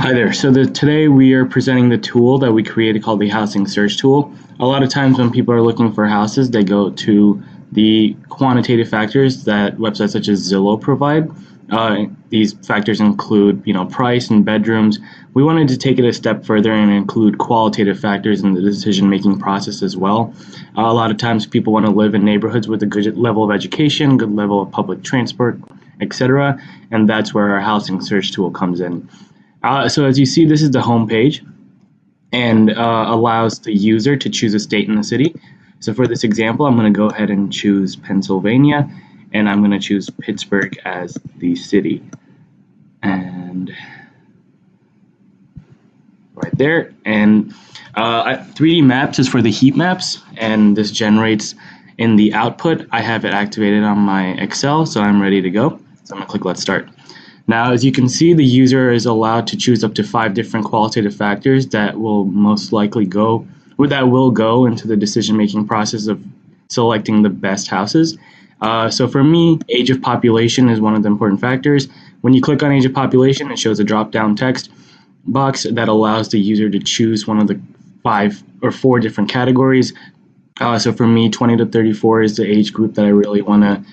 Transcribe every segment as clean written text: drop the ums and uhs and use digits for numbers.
Hi there. Today we are presenting the tool that we created called the housing search tool. A lot of times when people are looking for houses, they go to the quantitative factors that websites such as Zillow provide. These factors include, price and bedrooms. We wanted to take it a step further and include qualitative factors in the decision-making process as well. A lot of times people want to live in neighborhoods with a good level of education, good level of public transport, etc., and that's where our housing search tool comes in. So as you see, this is the home page and allows the user to choose a state in the city. So for this example, I'm going to go ahead and choose Pennsylvania, and I'm going to choose Pittsburgh as the city. And right there. And 3D Maps is for the heat maps, and this generates in the output. I have it activated on my Excel, so I'm ready to go. So I'm going to click Let's Start. Now, as you can see, the user is allowed to choose up to 5 different qualitative factors that will most likely go into the decision-making process of selecting the best houses. So for me, age of population is one of the important factors. When you click on age of population, it shows a drop-down text box that allows the user to choose one of the 5 or 4 different categories. So for me, 20 to 34 is the age group that I really want to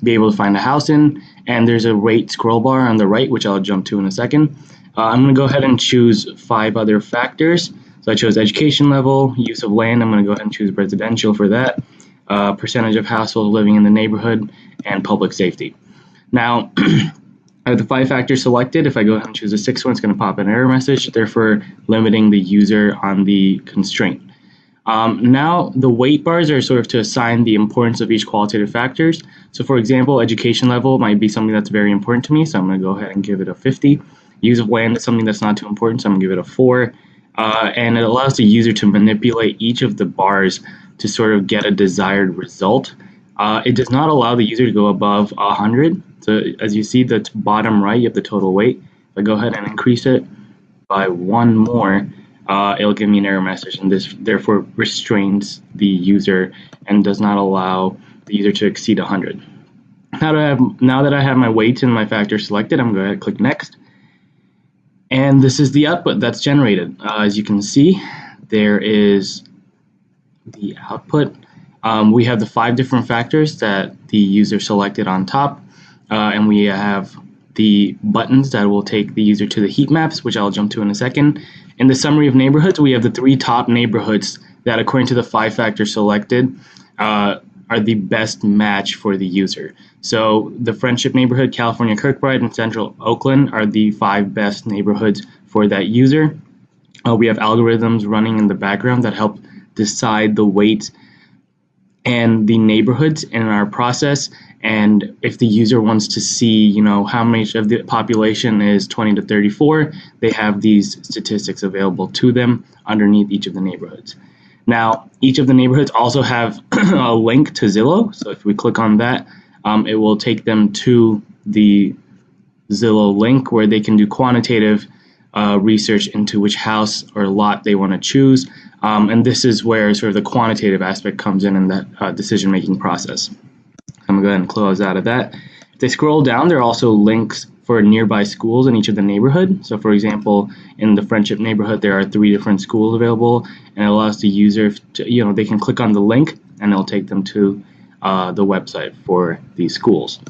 be able to find a house in. And there's a rate scroll bar on the right, which I'll jump to in a second. I'm going to go ahead and choose 5 other factors. So I chose education level, use of land. I'm going to go ahead and choose residential for that, percentage of households living in the neighborhood, and public safety. Now, I have the 5 factors selected. If I go ahead and choose the 6th one, it's going to pop an error message, therefore limiting the user on the constraint. Now, the weight bars are sort of to assign the importance of each qualitative factors. So for example, education level might be something that's very important to me, so I'm going to go ahead and give it a 50. Use of land is something that's not too important, so I'm going to give it a 4. And it allows the user to manipulate each of the bars to sort of get a desired result. It does not allow the user to go above 100. So as you see, the bottom right, you have the total weight. If I go ahead and increase it by 1 more, it'll give me an error message, and this therefore restrains the user and does not allow the user to exceed 100. Now that I have my weights and my factors selected, I'm going to go ahead and click Next. And this is the output that's generated. As you can see, there is the output. We have the 5 different factors that the user selected on top, and we have the buttons that will take the user to the heat maps, which I'll jump to in a second. In the summary of neighborhoods, we have the 3 top neighborhoods that, according to the 5 factors selected, are the best match for the user. So the Friendship neighborhood, California Kirkbride, and Central Oakland are the 5 best neighborhoods for that user. We have algorithms running in the background that help decide the weights and the neighborhoods in our process. And if the user wants to see, how much of the population is 20 to 34, they have these statistics available to them underneath each of the neighborhoods. Now, each of the neighborhoods also have a link to Zillow. So if we click on that, it will take them to the Zillow link where they can do quantitative research into which house or lot they want to choose. And this is where sort of the quantitative aspect comes in that decision-making process. I'm going to go ahead and close out of that. If they scroll down, there are also links for nearby schools in each of the neighborhood. So for example, in the Friendship neighborhood, there are 3 different schools available, and it allows the user to, they can click on the link and it'll take them to the website for these schools.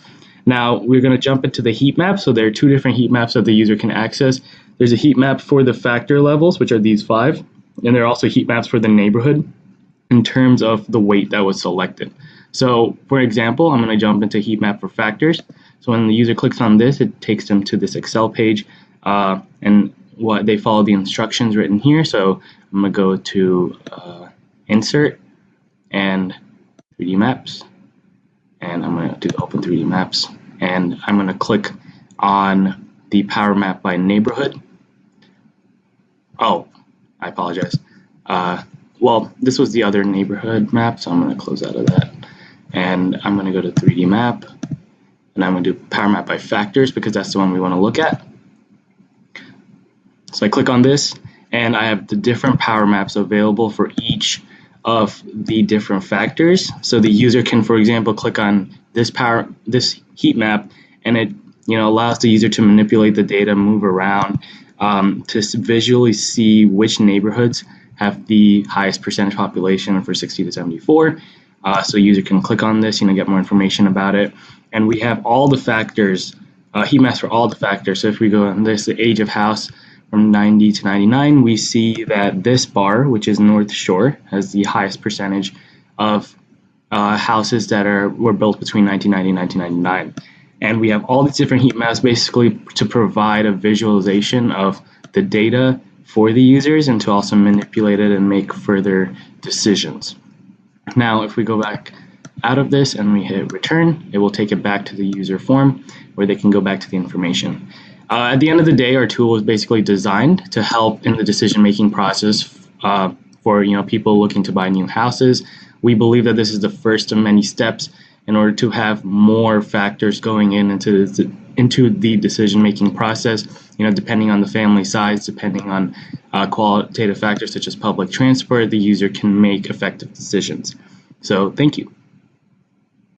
Now, we're going to jump into the heat map. So there are 2 different heat maps that the user can access. There's a heat map for the factor levels, which are these 5, and there are also heat maps for the neighborhood in terms of the weight that was selected. So for example, I'm going to jump into heat map for factors. So when the user clicks on this, it takes them to this Excel page, and they follow the instructions written here. So I'm going to go to Insert and 3D Maps, and I'm going to do Open 3D Maps, and I'm going to click on the Power Map by Neighborhood. Oh, I apologize. Well, this was the other neighborhood map, so I'm going to close out of that. And I'm going to go to 3D Map, and I'm going to do Power Map by Factors because that's the one we want to look at. So I click on this, and I have the different power maps available for each of the different factors. So the user can, for example, click on this heat map, and it allows the user to manipulate the data, move around, to visually see which neighborhoods have the highest percentage population for 60 to 74. So user can click on this, get more information about it. And we have all the factors, heat maps for all the factors. So if we go on this, the age of house from 90 to 99, we see that this bar, which is North Shore, has the highest percentage of houses that were built between 1990 and 1999. And we have all these different heat maps basically to provide a visualization of the data for the users and to also manipulate it and make further decisions. Now, if we go back out of this and we hit return, it will take it back to the user form where they can go back to the information. At the end of the day, our tool is basically designed to help in the decision-making process for people looking to buy new houses. We believe that this is the first of many steps in order to have more factors going into the decision-making process, depending on the family size, depending on qualitative factors such as public transport, the user can make effective decisions. So thank you.